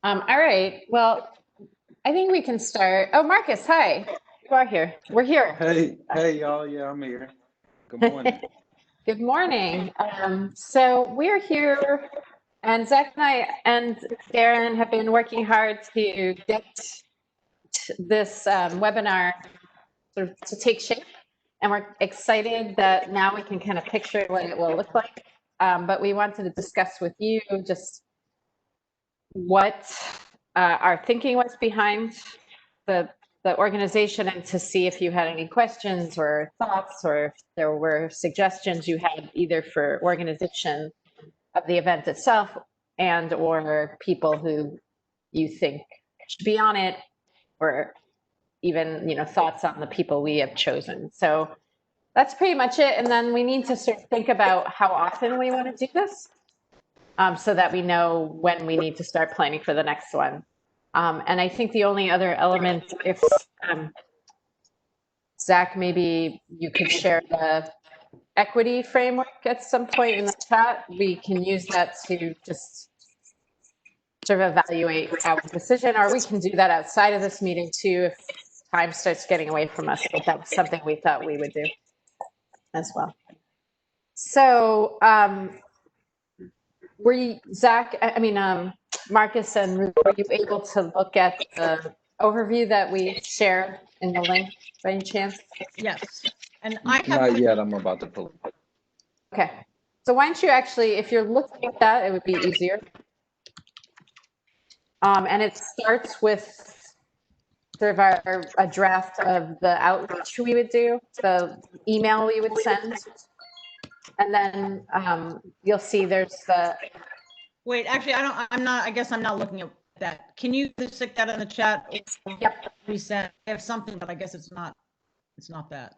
All right. Well, I think we can start. Oh, Marcus, hi. You are here. We're here. Hey, y'all. Yeah, I'm here. Good morning. Good morning. So we're here, and Zach and I and Darren have been working hard to get this webinar sort of to take shape, and we're excited that now we can kind of picture what it will look like. But we wanted to discuss with you just what our thinking was behind the organization, and to see if you had any questions or thoughts, or if there were suggestions you had either for organization of the event itself and or people who you think should be on it, or even thoughts on the people we have chosen. So that's pretty much it. And then we need to sort of think about how often we want to do this, so that we know when we need to start planning for the next one. And I think the only other element, if Zach, maybe you could share the equity framework at some point in the chat. We can use that to just sort of evaluate our decision, or we can do that outside of this meeting too if time starts getting away from us. But that was something we thought we would do as well. So Marcus and Ruth, were you able to look at the overview that we shared in the link by any chance? Yes. And I have Not yet. I'm about to pull it. Okay. So why don't you actually, if you're looking at that, it would be easier. And it starts with sort of a draft of the outreach we would do, the email we would send. And then you'll see there's the. Wait, actually, I guess I'm not looking at that. Can you just stick that in the chat? Yep. Resend. I have something, but I guess it's not that.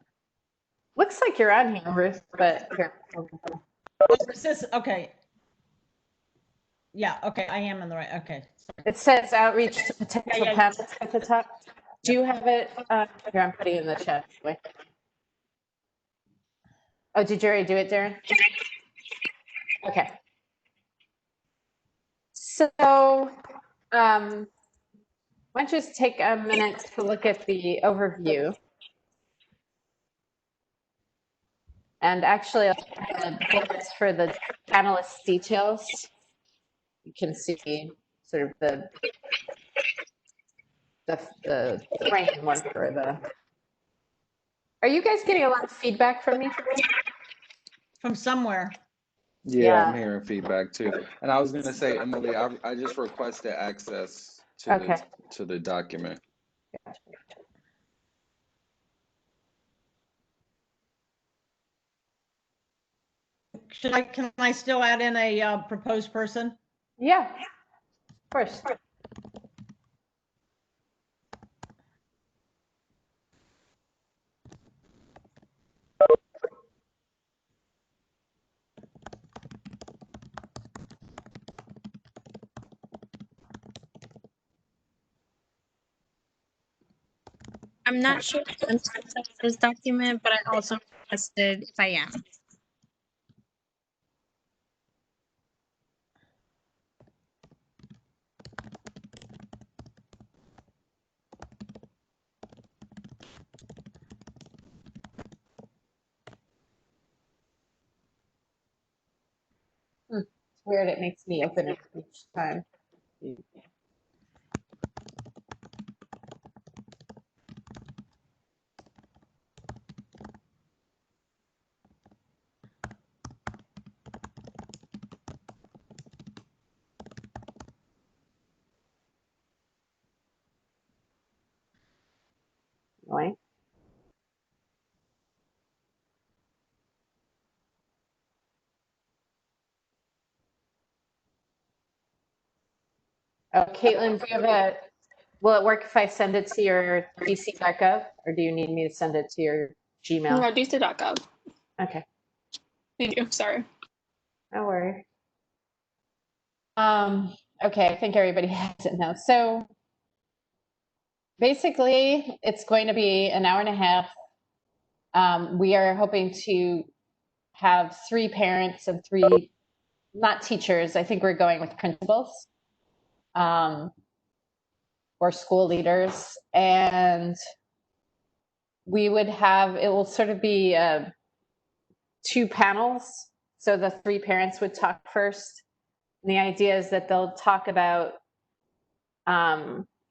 Looks like you're on here, Ruth, but here. It says, okay. Yeah, okay, I am in the right, okay. It says outreach to potential panelists at the top. Do you have it? Here, I'm putting it in the chat. Wait. Oh, did you already do it, Darren? Okay. So why don't you just take a minute to look at the overview. And actually, bullets for the panelist details. You can see sort of the framework for the. Are you guys getting a lot of feedback from me? From somewhere. Yeah, I'm hearing feedback too. And I was going to say, Emily, I just requested access to the document. Can I still add in a proposed person? Yeah, of course. I'm not sure if I'm this document, but I also requested if I am. It's weird. It makes me open it each time. Right. Oh, Caitlin, do you have will it work if I send it to your dc.gov, or do you need me to send it to your Gmail? No, dc.gov. Okay. Thank you, sorry. No worries. Okay, I think everybody has it now. So basically, it's going to be an hour and a half. We are hoping to have 3 parents and 3, not teachers, I think we're going with principals, or school leaders. And we would have, it will sort of be 2 panels. So the 3 parents would talk first. And the idea is that they'll talk about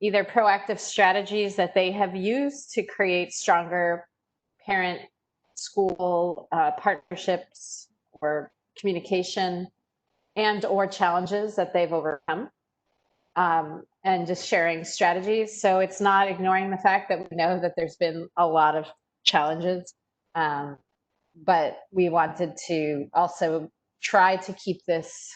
either proactive strategies that they have used to create stronger parent school partnerships or communication, and or challenges that they've overcome, and just sharing strategies. So it's not ignoring the fact that we know that there's been a lot of challenges, but we wanted to also try to keep this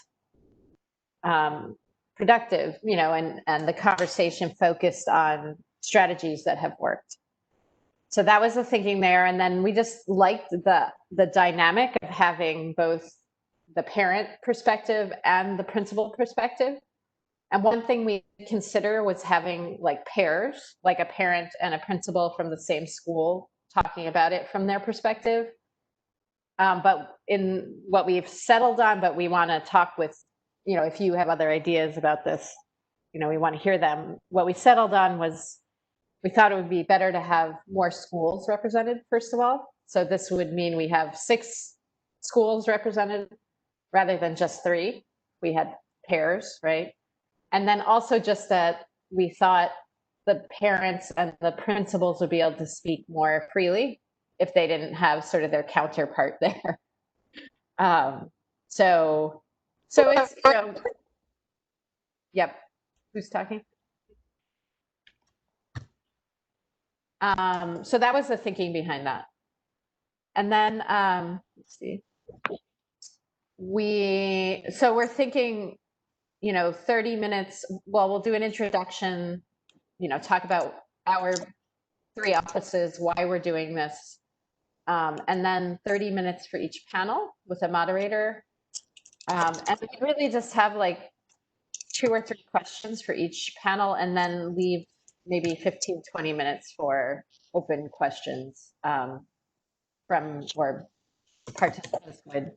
productive, you know, and the conversation focused on strategies that have worked. So that was the thinking there. And then we just liked the dynamic of having both the parent perspective and the principal perspective. And one thing we consider was having like pairs, like a parent and a principal from the same school talking about it from their perspective. But in what we've settled on, but we want to talk with, you know, if you have other ideas about this, you know, we want to hear them. What we settled on was we thought it would be better to have more schools represented, first of all. So this would mean we have 6 schools represented rather than just 3. We had pairs, right? And then also just that we thought the parents and the principals would be able to speak more freely if they didn't have sort of their counterpart there. So it's, you know, yep. Who's talking? So that was the thinking behind that. And then, let's see. We're thinking, you know, 30 minutes. Well, we'll do an introduction, you know, talk about our 3 offices, why we're doing this. And then 30 minutes for each panel with a moderator. And we really just have like 2 or 3 questions for each panel, and then leave maybe 15, 20 minutes for open questions from where participants would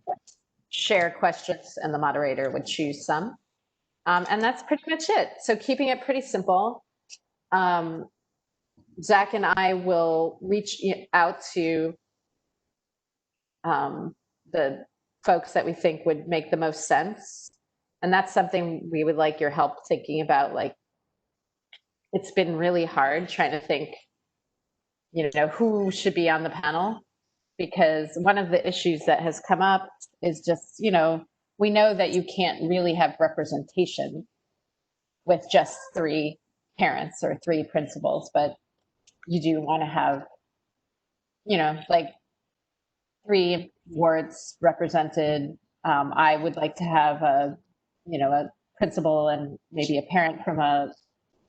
share questions and the moderator would choose some. And that's pretty much it. So keeping it pretty simple. Zach and I will reach out to the folks that we think would make the most sense. And that's something we would like your help thinking about. Like, it's been really hard trying to think, you know, who should be on the panel, because one of the issues that has come up is just, you know, we know that you can't really have representation with just 3 parents or 3 principals, but you do want to have, you know, like 3 wards represented. I would like to have a, you know, a principal and maybe a parent from a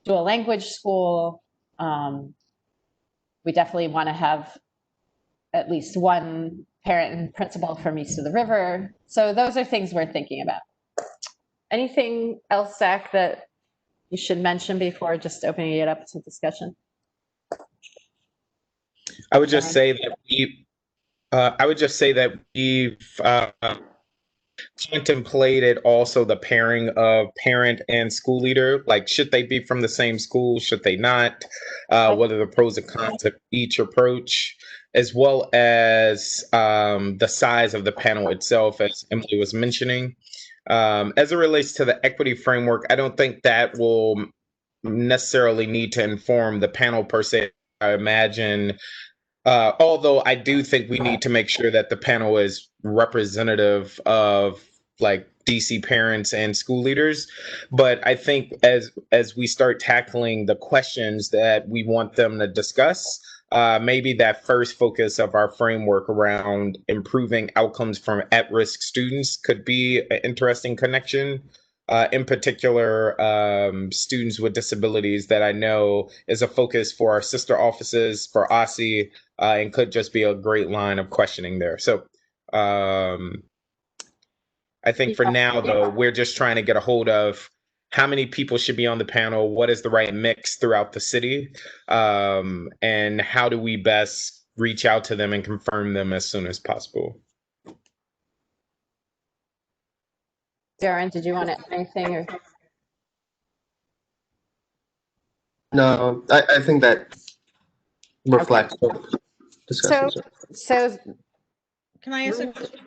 dual language school. We definitely want to have at least 1 parent and principal from east of the river. So those are things we're thinking about. Anything else, Zach, that you should mention before just opening it up to discussion? I would just say that we've contemplated also the pairing of parent and school leader. Like, should they be from the same school? Should they not? What are the pros and cons of each approach, as well as the size of the panel itself, as Emily was mentioning. As it relates to the equity framework, I don't think that will necessarily need to inform the panel per se. I imagine, although I do think we need to make sure that the panel is representative of like DC parents and school leaders. But I think as we start tackling the questions that we want them to discuss, maybe that first focus of our framework around improving outcomes from at-risk students could be an interesting connection. In particular, students with disabilities, that I know is a focus for our sister offices, for OSSI, and could just be a great line of questioning there. So I think for now, though, we're just trying to get a hold of how many people should be on the panel, what is the right mix throughout the city, and how do we best reach out to them and confirm them as soon as possible. Darren, did you want to add anything? Or? No, I think that reflects what the discussions are. So, Can I ask a question?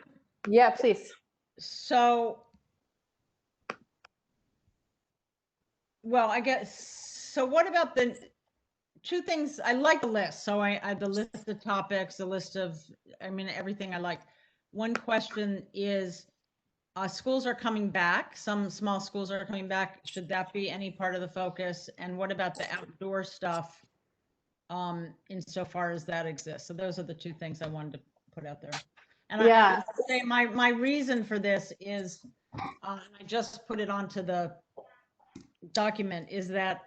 yeah, please. So, well, I guess, so what about the two things? I like the list. So I the list of topics, the list of, I mean, everything I like. One question is, schools are coming back. Some small schools are coming back. Should that be any part of the focus? And what about the outdoor stuff? Insofar as that exists. So those are the two things I wanted to put out there. And Yeah. I say my reason for this is, I just put it onto the document, is that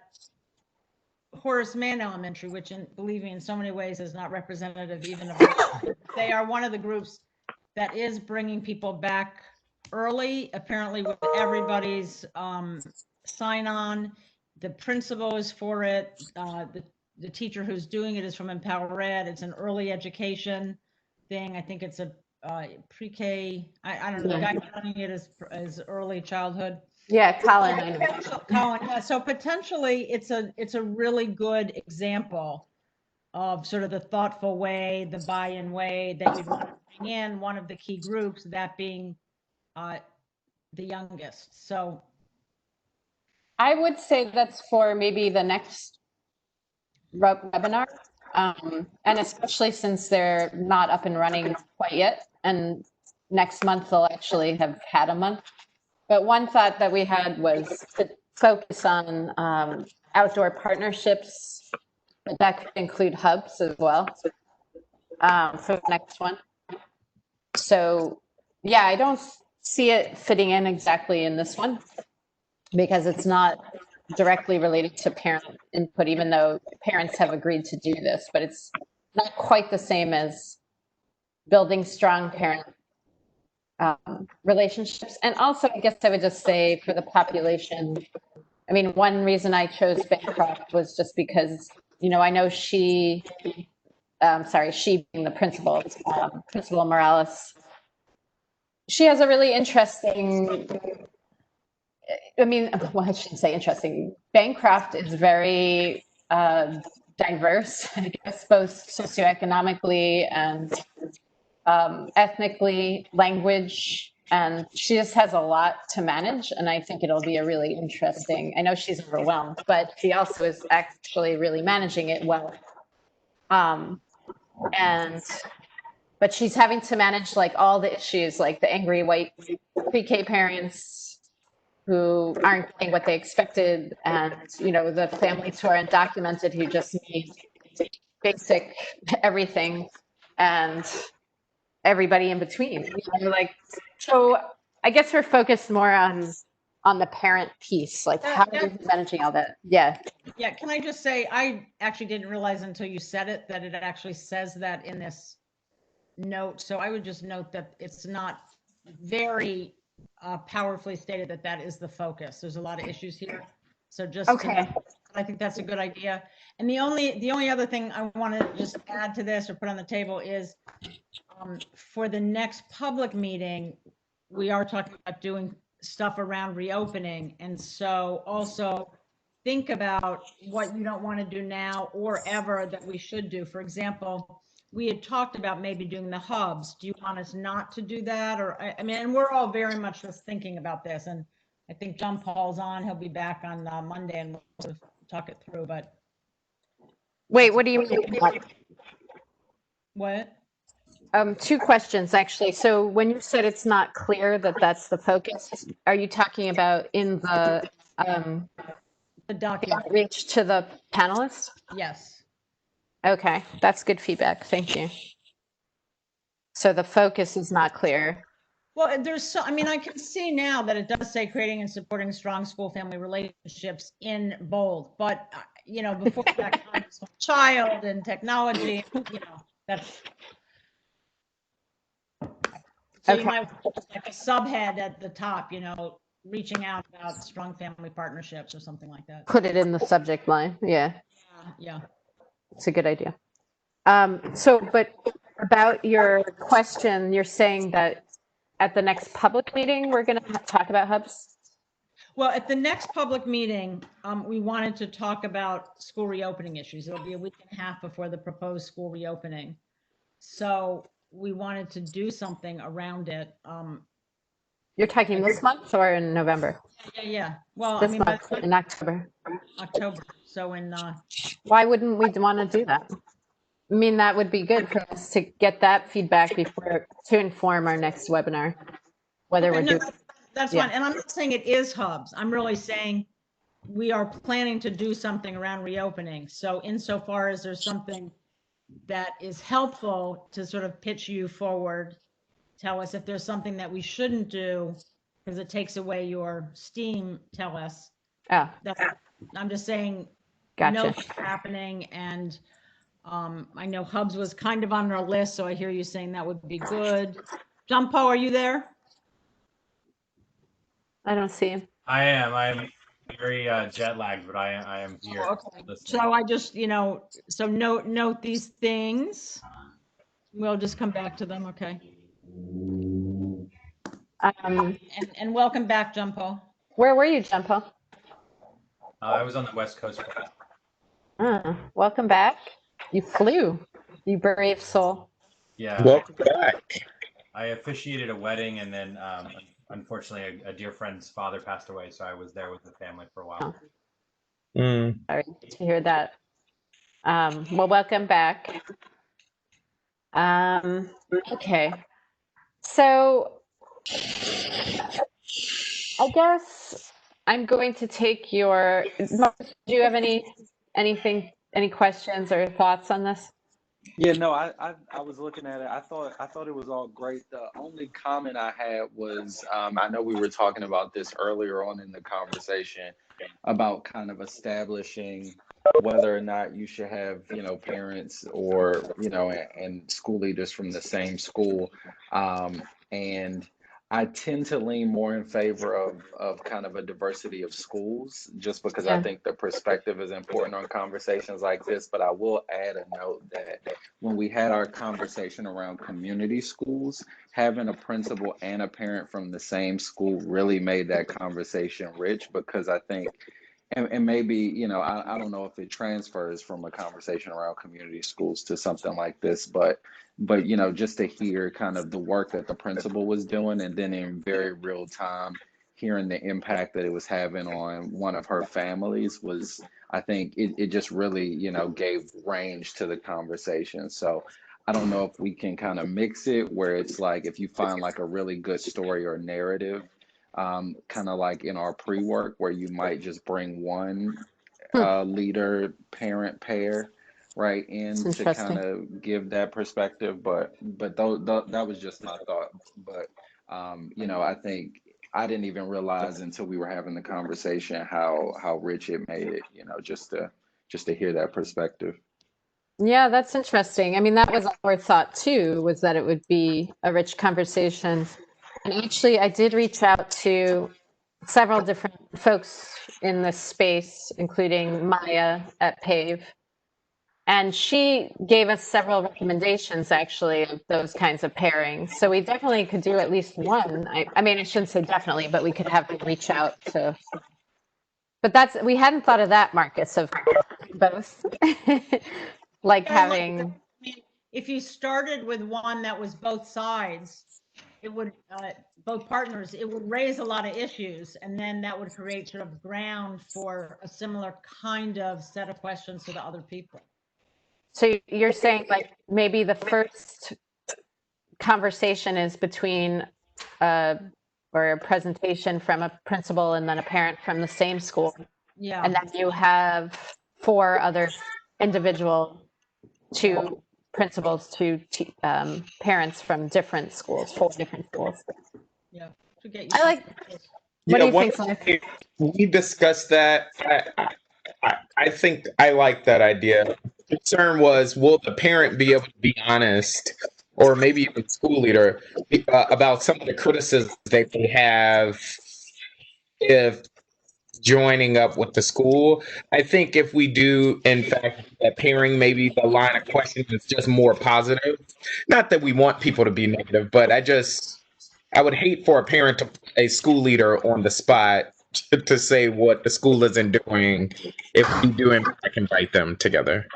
Horace Mann Elementary, which believe me, in so many ways is not representative even of, they are one of the groups that is bringing people back early, apparently with everybody's sign on. The principal is for it. The teacher who's doing it is from Empower Ed. It's an early education thing. I think it's a pre-K. I don't know. The guy running it is early childhood. Yeah, Colin. I know. Colin, yeah. So potentially, it's a really good example of sort of the thoughtful way, the buy-in way that you'd want to bring in one of the key groups, that being the youngest. So I would say that's for maybe the next webinar, and especially since they're not up and running quite yet, and next month they'll actually have had a month. But one thought that we had was to focus on outdoor partnerships, but that could include hubs as well for the next one. So yeah, I don't see it fitting in exactly in this one because it's not directly related to parent input, even though parents have agreed to do this, but it's not quite the same as building strong parent relationships. And also, I guess I would just say for the population, I mean, one reason I chose Bancroft was just because, you know, I know she being the principal, Principal Morales, she has a really interesting, I mean, well, I shouldn't say interesting. Bancroft is very diverse, I guess, both socioeconomically and ethnically, language, and she just has a lot to manage. And I think it'll be a really interesting, I know she's overwhelmed, but she also is actually really managing it well. But she's having to manage like all the issues, like the angry white pre-K parents who aren't getting what they expected, and you know, the families who are undocumented who just need basic everything, and everybody in between. You know, like, so I guess we're focused more on the parent piece, like how are you managing all that? Yeah. yeah, can I just say, I actually didn't realize until you said it that it actually says that in this note. So I would just note that it's not very powerfully stated that that is the focus. There's a lot of issues here. So just okay. I think that's a good idea. And the only other thing I want to just add to this or put on the table is for the next public meeting, we are talking about doing stuff around reopening. And so also think about what you don't want to do now or ever that we should do. For example, we had talked about maybe doing the hubs. Do you want us not to do that? Or, I mean, and we're all very much just thinking about this. And I think Jumpo's on, he'll be back on Monday and we'll sort of talk it through, but. Wait, what do you mean? What? Two questions actually. So when you said it's not clear that that's the focus, are you talking about in the document outreach to the panelists? Yes. Okay, that's good feedback. Thank you. So the focus is not clear. Well, there's so, I mean, I can see now that it does say creating and supporting strong school family relationships in bold, but you know, before that comes child and technology, you know, that's. So Okay. you might like a subhead at the top, you know, reaching out about strong family partnerships or something like that. Put it in the subject line. Yeah. Yeah. It's a good idea. But about your question, you're saying that at the next public meeting, we're going to talk about hubs? Well, at the next public meeting, we wanted to talk about school reopening issues. It'll be a week and a half before the proposed school reopening. So we wanted to do something around it. You're talking this month or in November? Yeah. Well, I This mean, by month, in October. October. So in, Why wouldn't we want to do that? I mean, that would be good for us to get that feedback before, to inform our next webinar, whether okay, we're no, doing. that's Yeah. fine. And I'm not saying it is hubs. I'm really saying we are planning to do something around reopening. So insofar as there's something that is helpful to sort of pitch you forward, tell us if there's something that we shouldn't do because it takes away your steam, tell us. Oh, I'm just saying, gotcha. know what's happening. And I know hubs was kind of on our list, so I hear you saying that would be good. Jumpo, are you there? I don't see him. I am. I'm very jet lagged, but I am here. Okay. Listening. So I just, so note these things. We'll just come back to them. Okay. And welcome back, Jumpo. Where were you, Jumpo? I was on the West Coast. Welcome back. You flew, you brave soul. Yeah. Welcome back. I officiated a wedding, and then unfortunately, a dear friend's father passed away, so I was there with the family for a while. Sorry to hear that. Well, welcome back. Okay. So I guess I'm going to take your, Mark, do you have any questions or thoughts on this? Yeah, no, I was looking at it. I thought it was all great. The only comment I had was, I know we were talking about this earlier on in the conversation about kind of establishing whether or not you should have, parents or, and school leaders from the same school. And I tend to lean more in favor of kind of a diversity of schools, just because I think the perspective is important on conversations like this. But I will add a note that when we had our conversation around community schools, having a principal and a parent from the same school really made that conversation rich, because I think, and maybe, I don't know if it transfers from a conversation around community schools to something like this, but just to hear kind of the work that the principal was doing, and then in very real time, hearing the impact that it was having on one of her families was, I think it just really, gave range to the conversation. So I don't know if we can kind of mix it where it's like, if you find like a really good story or narrative, kind of like in our pre-work, where you might just bring one leader parent pair right in to kind of give that perspective, but that was just my thought. But I think I didn't even realize until we were having the conversation how rich it made it, just to hear that perspective. Yeah, that's interesting. I mean, that was our thought too, was that it would be a rich conversation. And actually, I did reach out to several different folks in this space, including Maya at PAVE. And she gave us several recommendations, actually, of those kinds of pairings. So we definitely could do at least one. I mean, I shouldn't say definitely, but we could have them reach out to. But we hadn't thought of that, Marcus, of both. Like having. If you started with one that was both sides, it would, both partners, it would raise a lot of issues. And then that would create sort of ground for a similar kind of set of questions to the other people. So you're saying like maybe the first conversation is between or a presentation from a principal and then a parent from the same school. Yeah. And then you have 4 other individual, 2 principals, 2 parents from different schools, 4 different schools. Yeah. I like. What do you think, Sonic? We discussed that. I think I like that idea. The concern was, will the parent be able to be honest, or maybe even school leader, about some of the criticisms that they have if joining up with the school? I think if we do, in fact, that pairing, maybe the line of questions is just more positive. Not that we want people to be negative, but I would hate for a parent to put a school leader on the spot to say what the school isn't doing if we do in fact invite them together.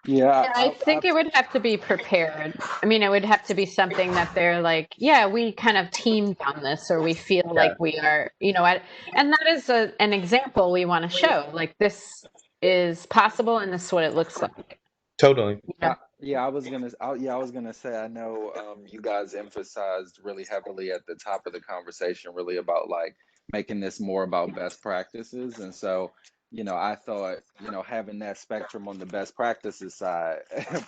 Yeah, Yeah, I think it would have to be prepared. I mean, it would have to be something that they're like, yeah, we kind of teamed on this, or we feel Yeah. like we are, and that is an example we want to show. Like, this is possible, and this is what it looks like. Totally. Yeah, I was gonna say, I know you guys emphasized really heavily at the top of the conversation, really about like making this more about best practices. And so, I thought, having that spectrum on the best practices side,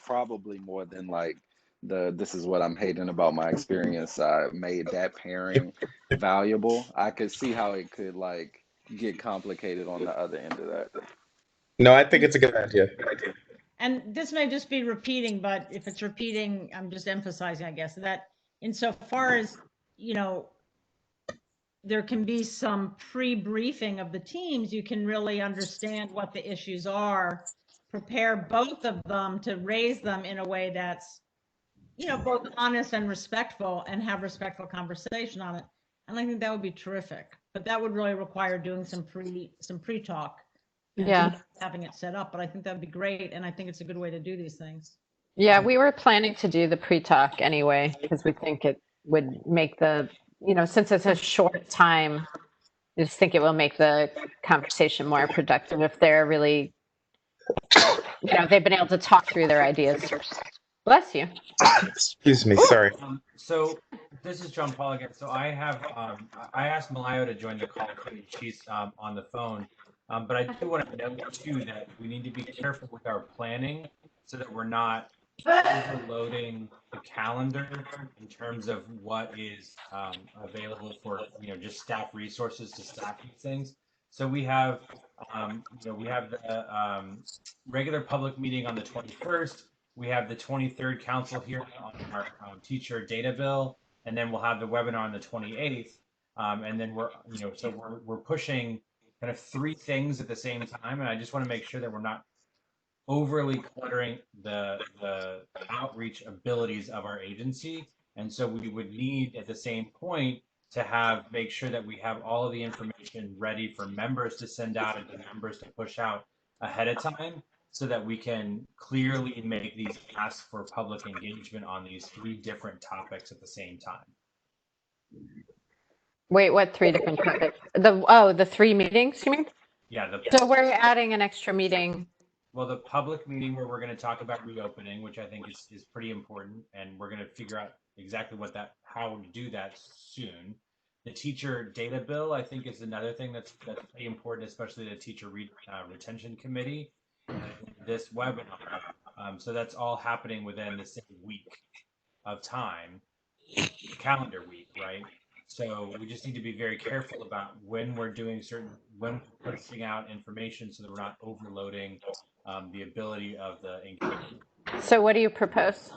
probably more than like this is what I'm hating about my experience side, made that pairing valuable. I could see how it could like get complicated on the other end of that. No, I think it's a good idea. And this may just be repeating, but if it's repeating, I'm just emphasizing, I guess, that insofar as, there can be some pre-briefing of the teams, you can really understand what the issues are, prepare both of them to raise them in a way that's, both honest and respectful, and have respectful conversation on it. And I think that would be terrific, but that would really require doing some pre-talk. Yeah. Having it set up, but I think that'd be great. And I think it's a good way to do these things. Yeah, we were planning to do the pre-talk anyway, because we think it would make since it's a short time, I just think it will make the conversation more productive if they're really, they've been able to talk through their ideas first. Bless you. Excuse me, sorry. So this is John Paul again. So I asked Malayo to join the call too. She's on the phone. But I do want to note too that we need to be careful with our planning so that we're not overloading the calendar in terms of what is available for just staff resources to staff these things. So we have we have the regular public meeting on the 21st. We have the 23rd council hearing on our teacher data bill, and then we'll have the webinar on the 28th. And then we're pushing kind of three things at the same time, and I just want to make sure that we're not overly cluttering the outreach abilities of our agency. And so we would need at the same point to make sure that we have all of the information ready for members to send out and to members to push out ahead of time, so that we can clearly make these asks for public engagement on these three different topics at the same time. Wait, what three different topics? The three meetings, you mean? Yeah. So we're adding an extra meeting. Well, the public meeting where we're going to talk about reopening, which I think is pretty important, and we're going to figure out exactly how to do that soon. The teacher data bill, I think, is another thing that's pretty important, especially the teacher retention committee. And this webinar, so that's all happening within the same week of time, calendar week, right? So we just need to be very careful about when we're pushing out information so that we're not overloading the ability of the engagement. So what do you propose?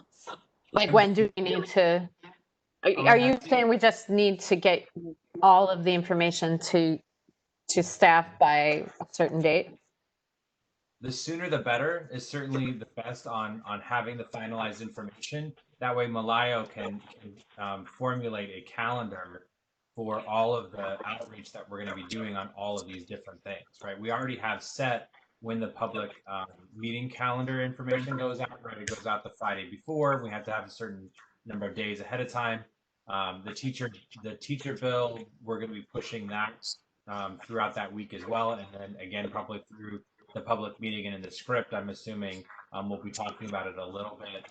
Like, when do we need to, are you saying we just need to get all of the information to staff by a certain date? The sooner the better is certainly the best on having the finalized information. That way Malayo can formulate a calendar for all of the outreach that we're going to be doing on all of these different things, right? We already have set when the public meeting calendar information goes out, right? It goes out the Friday before. We have to have a certain number of days ahead of time. The teacher bill, we're going to be pushing that throughout that week as well. And then again, probably through the public meeting and in the script, I'm assuming we'll be talking about it a little bit.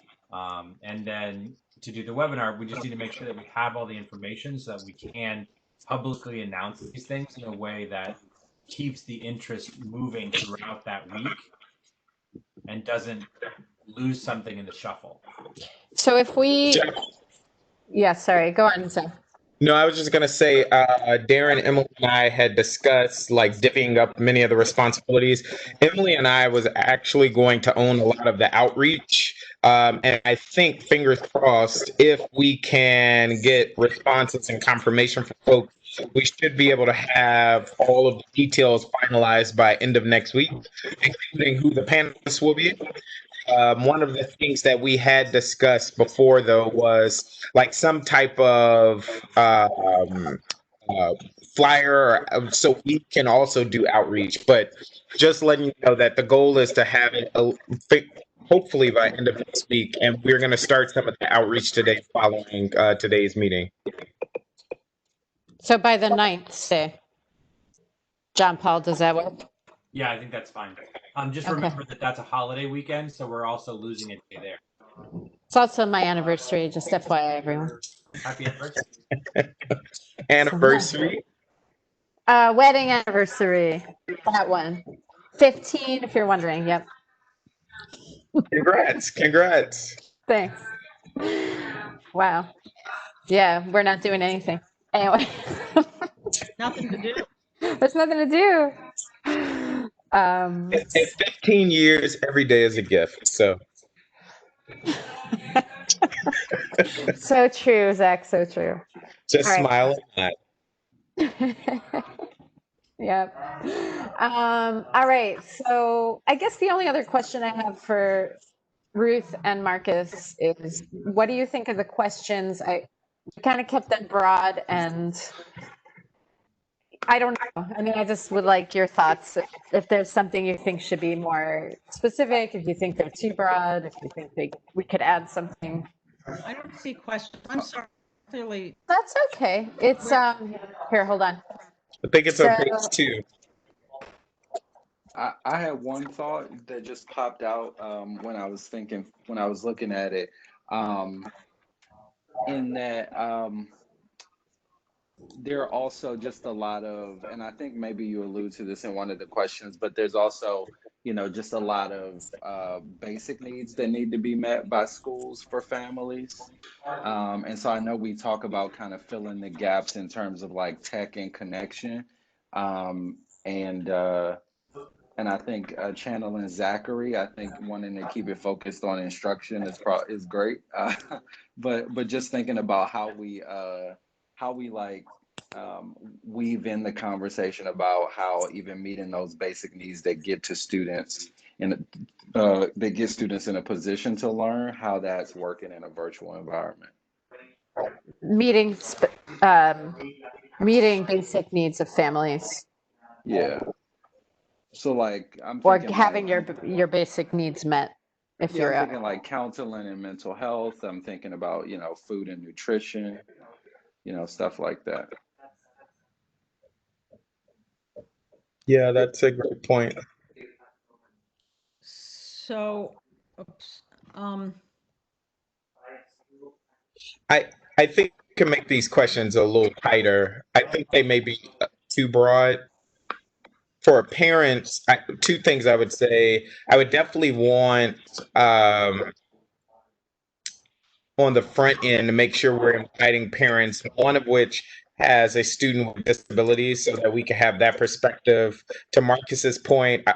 And then to do the webinar, we just need to make sure that we have all the information so that we can publicly announce these things in a way that keeps the interest moving throughout that week and doesn't lose something in the shuffle. So if we, yeah, sorry, go on, Zach. No, I was just gonna say, Darren, Emily, and I had discussed like divvying up many of the responsibilities. Emily and I was actually going to own a lot of the outreach, and I think, fingers crossed, if we can get responses and confirmation from folks, we should be able to have all of the details finalized by end of next week, including who the panelists will be. One of the things that we had discussed before, though, was like some type of flyer so we can also do outreach. But just letting you know that the goal is to have it hopefully by end of next week, and we're going to start some of the outreach today following today's meeting. So by the 9th, say. John Paul, does that work? Yeah, I think that's fine. Just Okay. remember that that's a holiday weekend, so we're also losing a day there. It's also my anniversary, just FYI, everyone. Happy anniversary. Anniversary. Wedding anniversary. That one. 15, if you're wondering. Yep. Congrats. Thanks. Wow. Yeah, we're not doing anything. Anyway. Nothing to do. There's nothing to do. In 15 years, every day is a gift. So. So true, Zach. So true. Just All right. smile at that. Yep. All right. So I guess the only other question I have for Ruth and Marcus is, what do you think of the questions? I kind of kept them broad, and I don't know. I mean, I just would like your thoughts. If there's something you think should be more specific, if you think they're too broad, if you think we could add something. I don't see questions. I'm sorry. Clearly. That's okay. It's here, hold on. I think it's on page 2. I had one thought that just popped out when I was looking at it, in that there are also just a lot of, and I think maybe you allude to this in one of the questions, but there's also, just a lot of basic needs that need to be met by schools for families. And so I know we talk about kind of filling the gaps in terms of like tech and connection. And I think channeling Zachary, I think wanting to keep it focused on instruction is great. But just thinking about how we like weave in the conversation about how even meeting those basic needs that get to students and that get students in a position to learn, how that's working in a virtual environment. Meeting basic needs of families. Yeah. So like I'm or thinking having like, your basic needs met. If yeah, you're I'm thinking like counseling and mental health. I'm thinking about, food and nutrition, stuff like that. Yeah, that's a great point. So, oops. I think we can make these questions a little tighter. I think they may be too broad. For parents, two things I would say. I would definitely want on the front end to make sure we're inviting parents, one of which has a student with disabilities, so that we can have that perspective. To Marcus's point,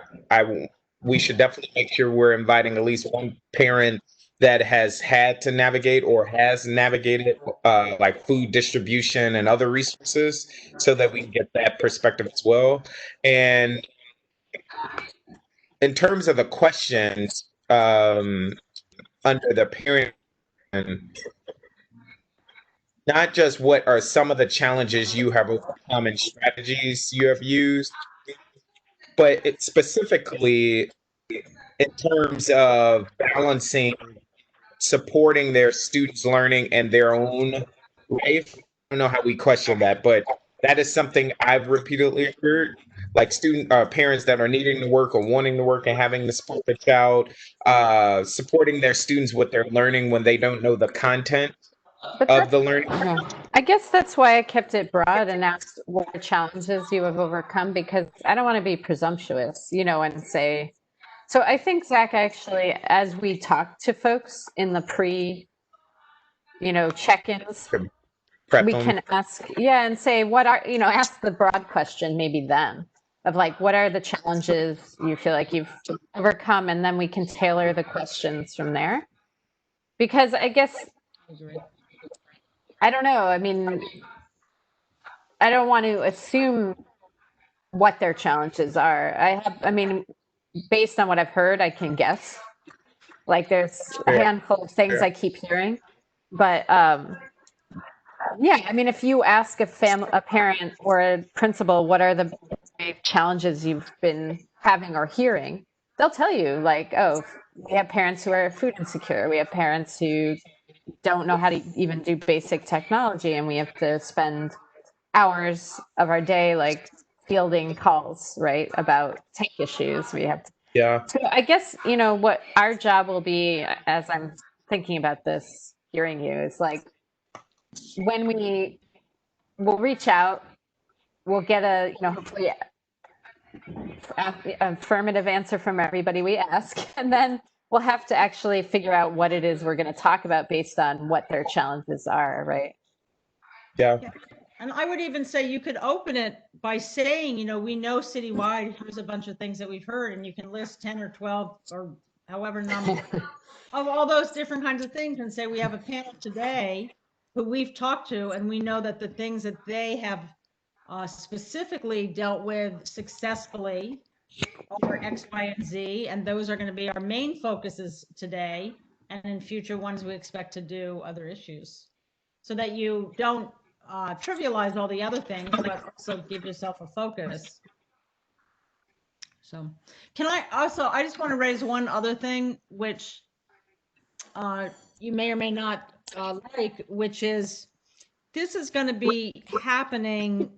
we should definitely make sure we're inviting at least one parent that has had to navigate or has navigated like food distribution and other resources, so that we can get that perspective as well. And in terms of the questions, under the parent, not just what are some of the challenges you have overcome and strategies you have used, but it specifically in terms of balancing supporting their students' learning and their own life. I don't know how we question that, but that is something I've repeatedly heard. Like parents that are needing to work or wanting to work and having to support the child, supporting their students with their learning when they don't know the content of the learning. I guess that's why I kept it broad and asked what the challenges you have overcome, because I don't want to be presumptuous, and say. So I think, Zach, actually, as we talk to folks in the check-ins, we can ask, and say, ask the broad question maybe then of like, what are the challenges you feel like you've overcome? And then we can tailor the questions from there. Because I guess, I don't know. I mean, I don't want to assume what their challenges are. Based on what I've heard, I can guess. Like there's a handful of things I keep hearing, but Yeah, I mean, if you ask a parent or a principal, what are the big challenges you've been having or hearing, they'll tell you, like, oh, we have parents who are food insecure. We have parents who don't know how to even do basic technology, and we have to spend hours of our day like fielding calls, right, about tech issues. We have to. Yeah. So I guess, what our job will be, as I'm thinking about this, hearing you, is like when we'll reach out, we'll get a, hopefully affirmative answer from everybody we ask, and then we'll have to actually figure out what it is we're going to talk about based on what their challenges are, right? Yeah. And I would even say you could open it by saying, we know citywide, here's a bunch of things that we've heard, and you can list 10 or 12 or however number of all those different kinds of things and say, we have a panel today who we've talked to, and we know that the things that they have specifically dealt with successfully are X, Y, and Z, and those are going to be our main focuses today. And in future ones, we expect to do other issues so that you don't trivialize all the other things, but also give yourself a focus. So I just want to raise one other thing, which you may or may not like, which is this is going to be happening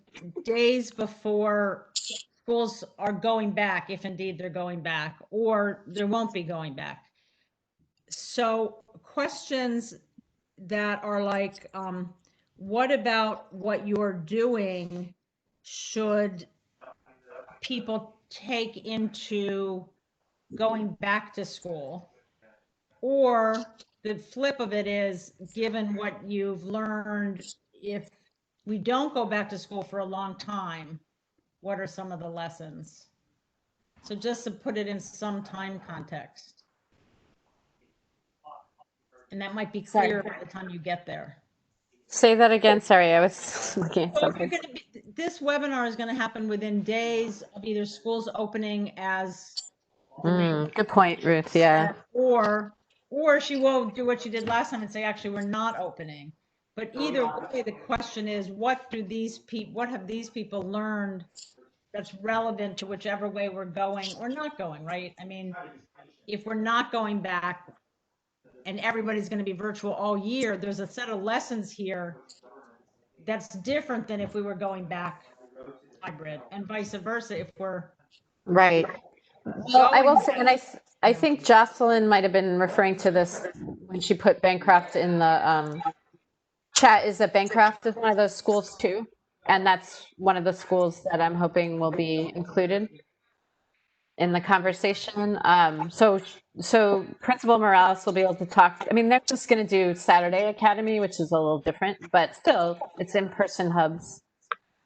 days before schools are going back, if indeed they're going back, or there won't be going back. So questions that are like, what about what you're doing should people take into going back to school? Or the flip of it is, given what you've learned, if we don't go back to school for a long time, what are some of the lessons? So just to put it in some time context. And that might be clear by the time you get there. Say that again. Sorry, I was looking at So something. this webinar is going to happen within days of either schools opening as Good point, Ruth. Yeah. or she will do what she did last time and say, actually, we're not opening. But either way, the question is, what have these people learned that's relevant to whichever way we're going or not going, right? I mean, if we're not going back and everybody's going to be virtual all year, there's a set of lessons here that's different than if we were going back hybrid, and vice versa if we're right. Well, I will say, and I think Jocelyn might have been referring to this when she put Bancroft in the chat, is that Bancroft is one of those schools too. And that's one of the schools that I'm hoping will be included in the conversation. So Principal Morales will be able to talk. I mean, they're just going to do Saturday Academy, which is a little different, but still it's in-person hubs.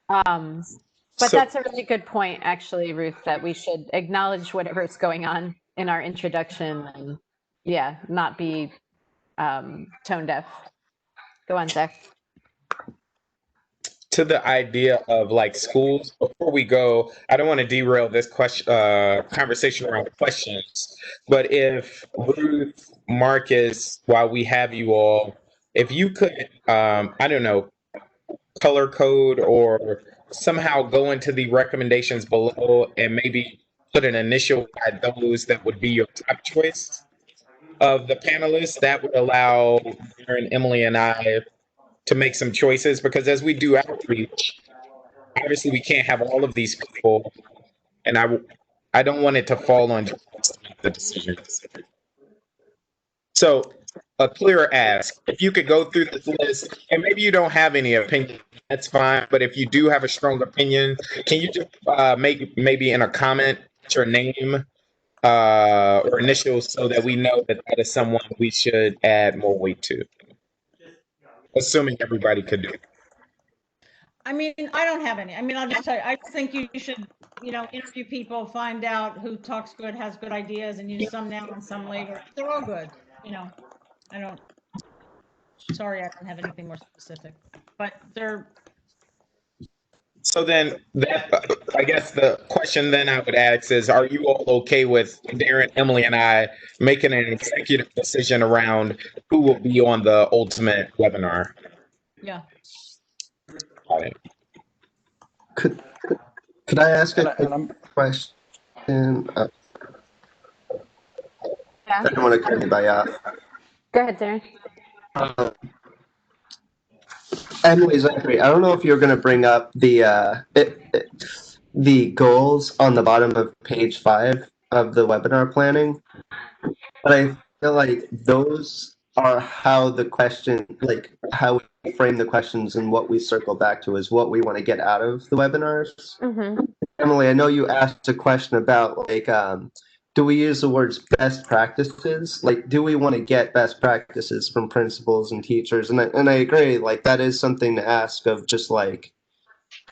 But that's a really good point, actually, Ruth, that we should acknowledge whatever's going on in our introduction and, yeah, not be tone deaf. Go on, Zach. To the idea of like schools, before we go, I don't want to derail this conversation around questions, but if Ruth, Marcus, while we have you all, if you could, I don't know, color code or somehow go into the recommendations below and maybe put an initial by those that would be your top choice of the panelists, that would allow Aaron, Emily, and I to make some choices, because as we do outreach, obviously we can't have all of these people, and I don't want it to fall on the decisions. So a clearer ask, if you could go through this list, and maybe you don't have any opinion, that's fine, but if you do have a strong opinion, can you just make maybe in a comment your name or initials so that we know that that is someone we should add more weight to, assuming everybody could do it. I mean, I don't have any. I mean, I'll just tell you, I think you should, interview people, find out who talks good, has good ideas, and use some now and some later. They're all good, sorry, I don't have anything more specific, but they're. So then I guess the question then I would ask is, are you all okay with Darren, Emily, and I making an executive decision around who will be on the ultimate webinar? Yeah. Right. Could I ask And, a I, quick and I'm question? Yeah. I don't want to cut anybody off. Go ahead, Darren. Emily, Zachary, I don't know if you're going to bring up the goals on the bottom of page 5 of the webinar planning, but I feel like those are how the question, like how we frame the questions and what we circle back to is what we want to get out of the webinars. Mm-hmm. Emily, I know you asked a question about like, do we use the words best practices? Like, do we want to get best practices from principals and teachers? And I agree, like that is something to ask of just like,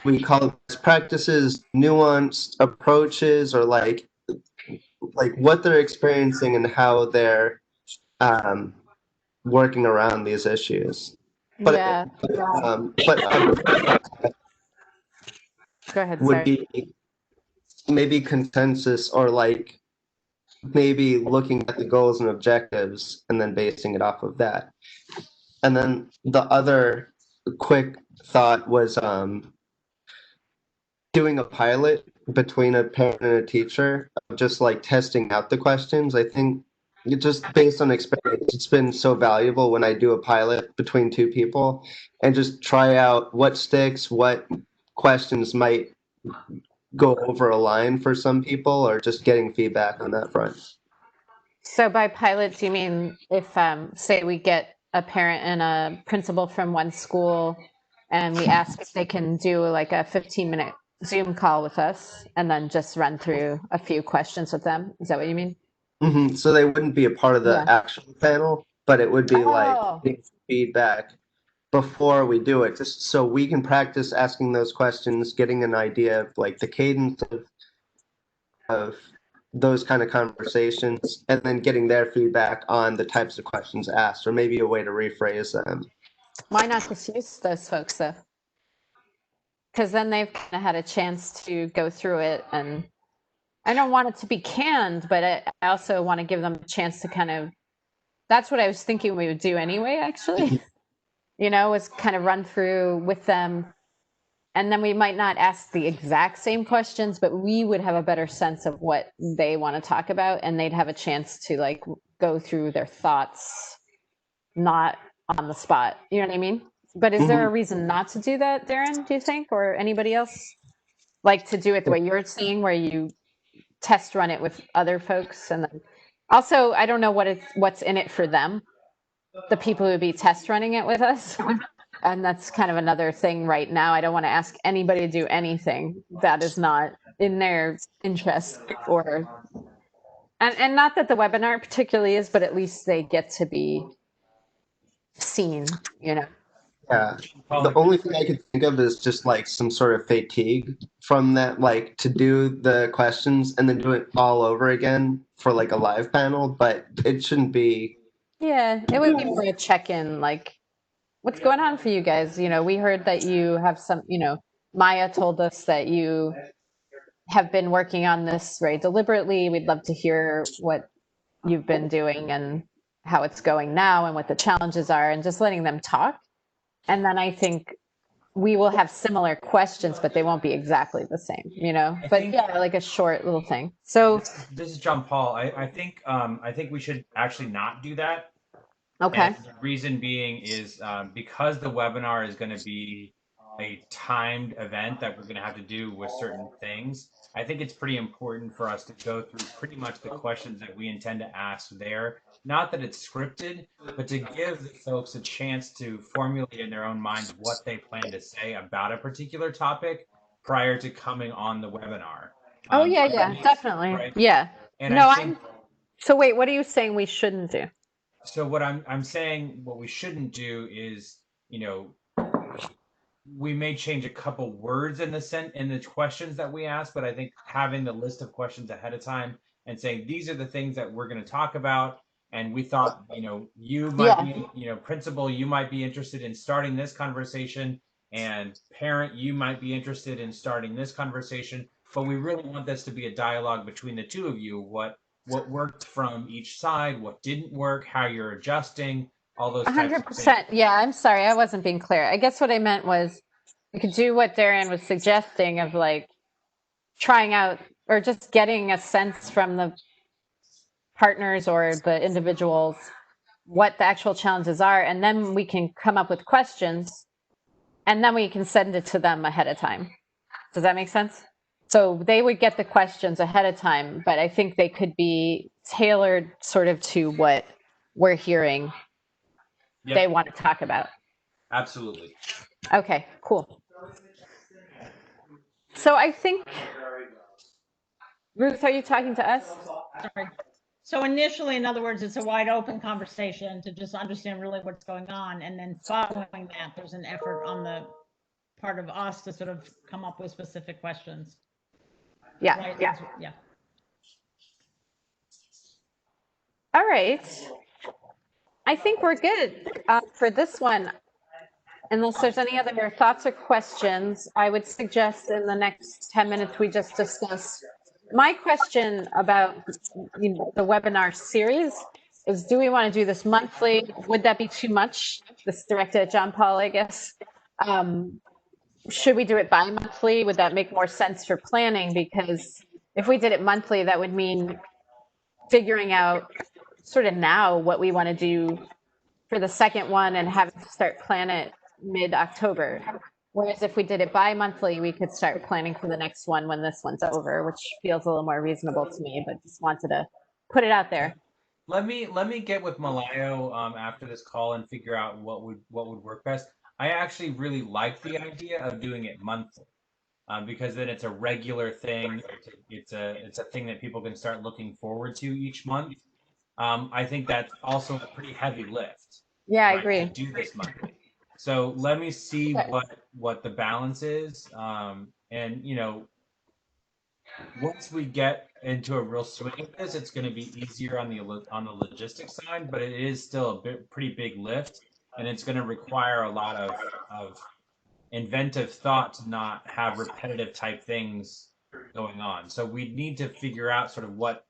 we call it best practices, nuanced approaches, or like what they're experiencing and how they're um, working around these issues. But Yeah. Go ahead, would sorry. be maybe consensus or like maybe looking at the goals and objectives and then basing it off of that. And then the other quick thought was doing a pilot between a parent and a teacher, just like testing out the questions. I think just based on experience, it's been so valuable when I do a pilot between two people and just try out what sticks, what questions might go over a line for some people, or just getting feedback on that front. So by pilot, do you mean if, say, we get a parent and a principal from one school and we ask if they can do like a 15-minute Zoom call with us and then just run through a few questions with them? Is that what you mean? Mm-hmm. So they wouldn't be a part of the Yeah. actual panel, but it would be like Oh, feedback before we do it, just so we can practice asking those questions, getting an idea of like the cadence of those kind of conversations, and then getting their feedback on the types of questions asked, or maybe a way to rephrase them. why not just use those folks though? Because then they've kind of had a chance to go through it, and I don't want it to be canned, but I also want to give them a chance to kind of, that's what I was thinking we would do anyway, actually. Was kind of run through with them. And then we might not ask the exact same questions, but we would have a better sense of what they want to talk about. And they'd have a chance to like go through their thoughts, not on the spot. You know what I mean? But is there a reason not to do that, Darren, do you think? Or anybody else? Like to do it the way you're saying, where you test run it with other folks? And then also, I don't know what's in it for them, the people who would be test running it with us. And that's kind of another thing right now. I don't want to ask anybody to do anything that is not in their interest, or and not that the webinar particularly is, but at least they get to be seen. Yeah. Paul, The only thing I could think of is just like some sort of fatigue from that, like to do the questions and then do it all over again for like a live panel, but it shouldn't be. Yeah, it would be more a check-in, like, what's going on for you guys? We heard that you have some, Maya told us that you have been working on this very deliberately. We'd love to hear what you've been doing and how it's going now and what the challenges are, and just letting them talk. And then I think we will have similar questions, but they won't be exactly the same, but yeah, like a short little thing. So this is John Paul. I think we should actually not do that. okay. And the reason being is because the webinar is going to be a timed event that we're going to have to do with certain things. I think it's pretty important for us to go through pretty much the questions that we intend to ask there. Not that it's scripted, but to give the folks a chance to formulate in their own minds what they plan to say about a particular topic prior to coming on the webinar. Oh yeah, definitely. Right? Yeah. And No, I think, so wait, what are you saying we shouldn't do? so what I'm saying, what we shouldn't do is, we may change a couple words in the questions that we ask, but I think having the list of questions ahead of time and saying these are the things that we're going to talk about, and we thought, you might be, principal, you might be interested in starting this conversation, and parent, you might be interested in starting this conversation, but we really want this to be a dialogue between the two of you. What worked from each side, what didn't work, how you're adjusting, all those types of things. 100%. Yeah, I'm sorry, I wasn't being clear. I guess what I meant was we could do what Darren was suggesting of like trying out or just getting a sense from the partners or the individuals what the actual challenges are, and then we can come up with questions, and then we can send it to them ahead of time. Does that make sense? So they would get the questions ahead of time, but I think they could be tailored sort of to what we're hearing Yep. they want to talk about. Absolutely. Okay, cool. So I think, Ruth, are you talking to us? Sorry. So initially, in other words, it's a wide open conversation to just understand really what's going on. And then following that, there's an effort on the part of us to sort of come up with specific questions. Yeah, Right? yeah. Yeah. All right. I think we're good for this one. Unless there's any other thoughts or questions, I would suggest in the next 10 minutes we just discuss. My question about the webinar series is, do we want to do this monthly? Would that be too much? This is directed at John Paul, I guess. Should we do it bi-monthly? Would that make more sense for planning? Because if we did it monthly, that would mean figuring out sort of now what we want to do for the second one and having to start plan it mid-October. Whereas if we did it bi-monthly, we could start planning for the next one when this one's over, which feels a little more reasonable to me, but just wanted to put it out there. Let me get with Malayo after this call and figure out what would work best. I actually really like the idea of doing it monthly, because then it's a regular thing. It's a thing that people can start looking forward to each month. I think that's also a pretty heavy lift. Yeah, I right, agree. to do this monthly. So let me see Okay. what the balance is, and once we get into a real swing of this, it's going to be easier on the logistics side, but it is still a pretty big lift, and it's going to require a lot of inventive thought to not have repetitive type things going on. So we need to figure out sort of what,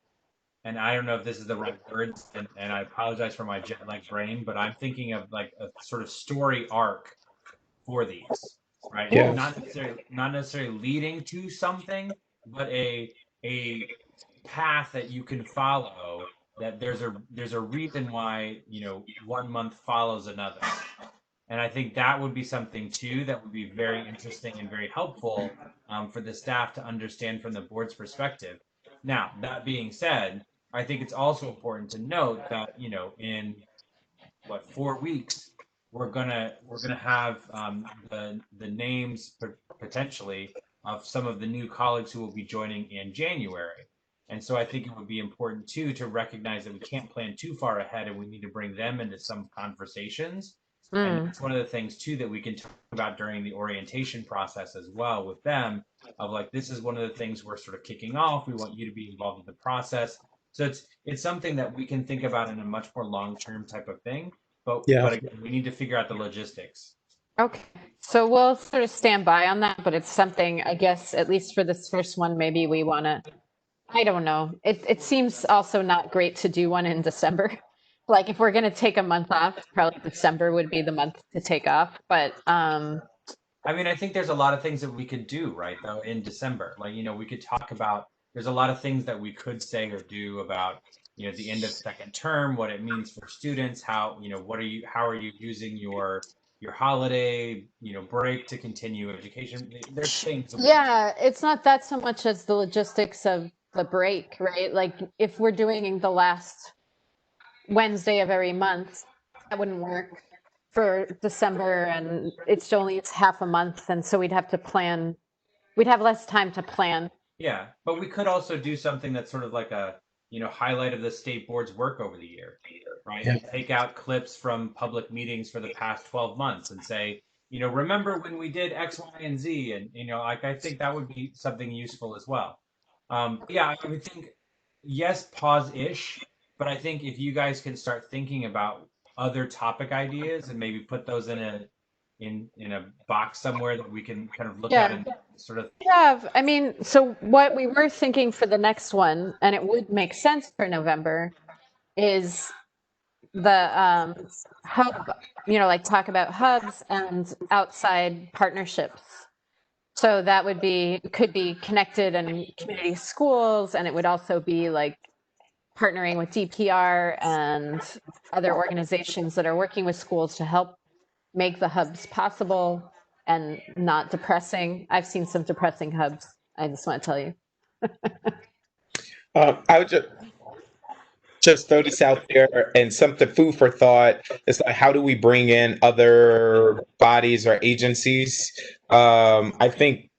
and I don't know if this is the right words, and I apologize for my jet lag brain, but I'm thinking of like a sort of story arc for these, right? Yeah. Not necessarily leading to something, but a path that you can follow. That there's a reason why 1 month follows another, and I think that would be something too that would be very interesting and very helpful for the staff to understand from the board's perspective. Now, that being said, I think it's also important to note that in 4 weeks we're gonna have the names potentially of some of the new colleagues who will be joining in January. And so I think it would be important too to recognize that we can't plan too far ahead and we need to bring them into some conversations. And that's one of the things too that we can talk about during the orientation process as well with them, of like, this is one of the things we're sort of kicking off. We want you to be involved in the process. So it's something that we can think about in a much more long-term type of thing. But Yeah. again, we need to figure out the logistics. Okay, so we'll sort of stand by on that, but it's something, I guess, at least for this first one, maybe we want to, I don't know. It seems also not great to do one in December. Like if we're going to take a month off, probably December would be the month to take off. But I mean, I think there's a lot of things that we could do, right, though, in December. Like, we could talk about, there's a lot of things that we could say or do about, the end of second term, what it means for students, how are you using your holiday, break to continue education. There's things. yeah, it's not that so much as the logistics of the break, right? Like if we're doing the last Wednesday of every month, that wouldn't work for December, and it's half a month, and so we'd have to plan. We'd have less time to plan. Yeah, but we could also do something that's sort of like a highlight of the state board's work over the year, right? Yeah. And take out clips from public meetings for the past 12 months and say, remember when we did X, Y, and Z, and like I think that would be something useful as well. Yeah, I would think yes, pause-ish, but I think if you guys can start thinking about other topic ideas and maybe put those in a box somewhere that we can kind of look at and sort of. I mean, so what we were thinking for the next one, and it would make sense for November, is hub, like talk about hubs and outside partnerships. So that could be connected and community schools, and it would also be like partnering with DPR and other organizations that are working with schools to help make the hubs possible and not depressing. I've seen some depressing hubs. I just want to tell you. I would just throw this out there and something food for thought is like, how do we bring in other bodies or agencies? I think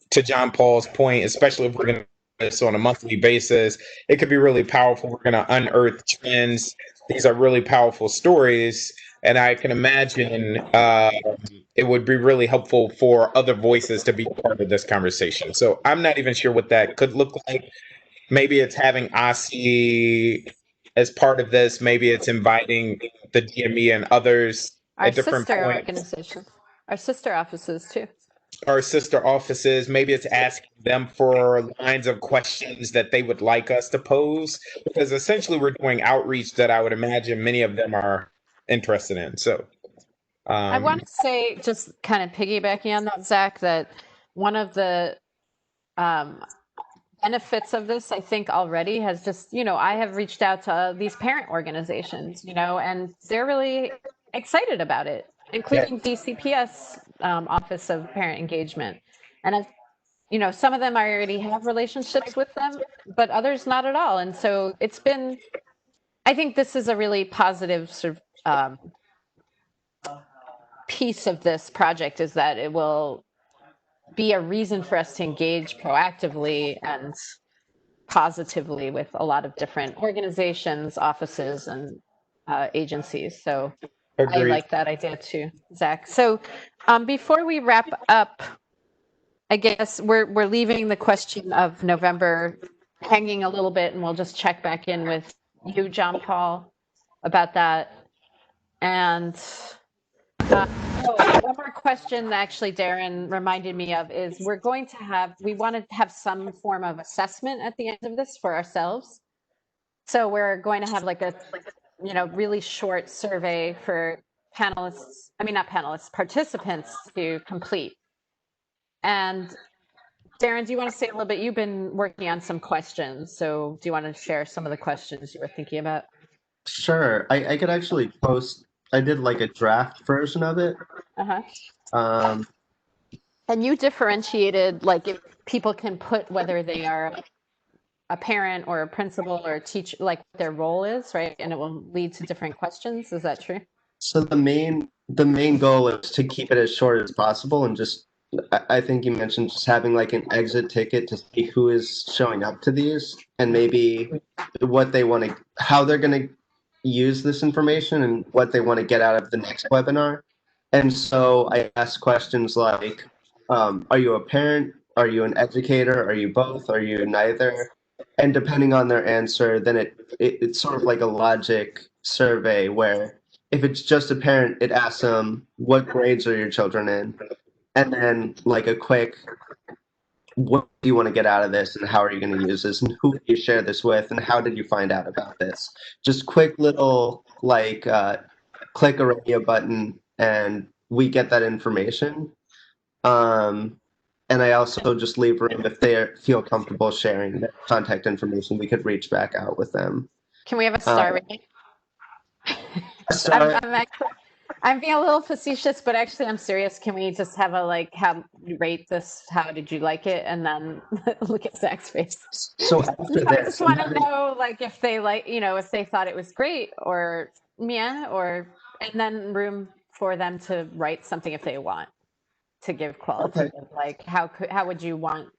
to John Paul's point, especially if we're going to do this on a monthly basis, it could be really powerful. We're going to unearth trends. These are really powerful stories. And I can imagine it would be really helpful for other voices to be part of this conversation. So I'm not even sure what that could look like. Maybe it's having OSCE as part of this. Maybe it's inviting the DME and others Our at different sister points. organizations, our sister offices too. Our sister offices. Maybe it's asking them for lines of questions that they would like us to pose, because essentially we're doing outreach that I would imagine many of them are interested in. So I want to say, just kind of piggybacking on that, Zach, that one of the benefits of this, I think already has just, I have reached out to these parent organizations, and they're really excited about it, including DCPS, Office of Parent Engagement. And I've, some of them I already have relationships with them, but others not at all. And so I think this is a really positive sort of piece of this project, is that it will be a reason for us to engage proactively and positively with a lot of different organizations, offices, and agencies. So I agreed. like that idea too, Zach. So before we wrap up, I guess we're leaving the question of November hanging a little bit, and we'll just check back in with you, John Paul, about that. And one more question that actually Darren reminded me of is we want to have some form of assessment at the end of this for ourselves. So we're going to have like a really short survey for participants to complete. And Darren, do you want to say a little bit? You've been working on some questions, so do you want to share some of the questions you were thinking about? Sure. I could actually post. I did like a draft version of it. And you differentiated, like, if people can put whether they are a parent or a principal or a teacher, like what their role is, right? And it will lead to different questions. Is that true? So the main goal is to keep it as short as possible, and just I think you mentioned just having like an exit ticket to see who is showing up to these, and maybe what they want to, how they're going to use this information, and what they want to get out of the next webinar. And so I ask questions like, are you a parent? Are you an educator? Are you both? Are you neither? And depending on their answer, then it's sort of like a logic survey where if it's just a parent, it asks them, what grades are your children in? And then like a quick, what do you want to get out of this, and how are you going to use this, and who do you share this with, and how did you find out about this? Just quick little like click a radio button and we get that information. And I also just leave room if they feel comfortable sharing their contact information, we could reach back out with them. Can we have a star rating? I'm being a little facetious, but actually I'm serious. Can we just have how you rate this? How did you like it? And then look at Zach's face. So after I just want to know, like, if they if they thought it was great or and then room for them to write something if they want to give qualitative. Okay. Like, how would you want,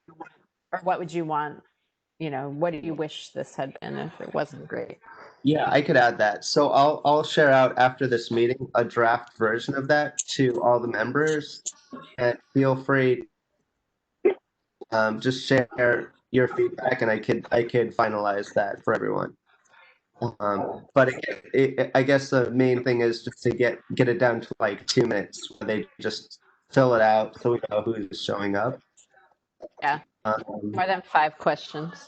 or what would you want? What do you wish this had been if it wasn't great? Yeah, I could add that. So I'll share out after this meeting a draft version of that to all the members, and feel free just share your feedback, and I could finalize that for everyone. But I guess the main thing is just to get it down to like 2 minutes where they just fill it out so we know who's showing up. Yeah, more than 5 questions.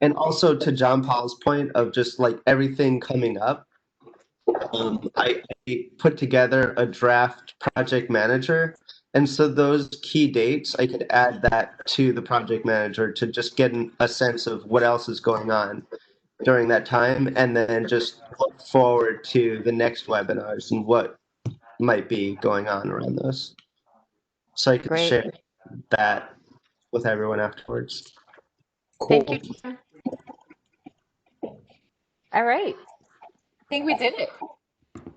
And also to John Paul's point of just like everything coming up, I put together a draft project manager. And so those key dates, I could add that to the project manager to just get a sense of what else is going on during that time, and then just look forward to the next webinars and what might be going on around those. So I can Great. share that with everyone afterwards. Thank Cool. you. All right. I think we did it.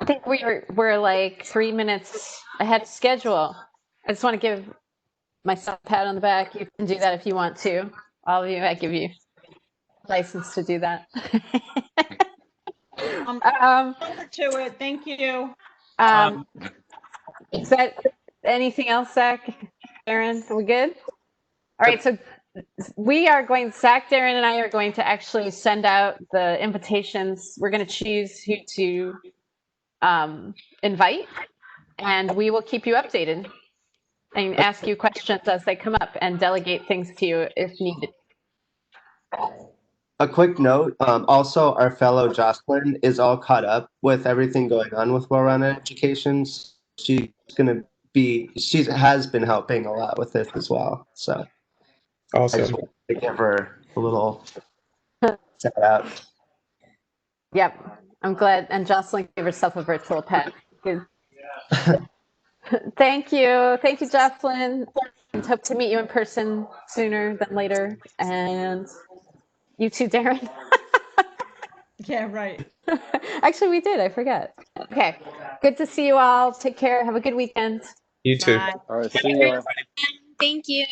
I think we're like 3 minutes ahead of schedule. I just want to give myself a pat on the back. You can do that if you want to. All of you, I give you license to do that. Over to it. Thank you. Is that anything else, Zach? Darren, are we good? All right, so Zach, Darren, and I are going to actually send out the invitations. We're going to choose who to invite, and we will keep you updated and ask you questions as they come up and delegate things to you if needed. A quick note, also our fellow Jocelyn is all caught up with everything going on with Well-Rounded Education. She's has been helping a lot with this as well. So I just Awesome. wanted to give her a little shout out. Yep, I'm glad. And Jocelyn gave herself a virtual pat. Good. Thank you, Jocelyn. And hope to meet you in person sooner than later. And you too, Darren. Yeah, right. Actually, we did. I forgot. Okay. Good to see you all. Take care. Have a good weekend. You too. Bye. All right, see y'all. Thank you.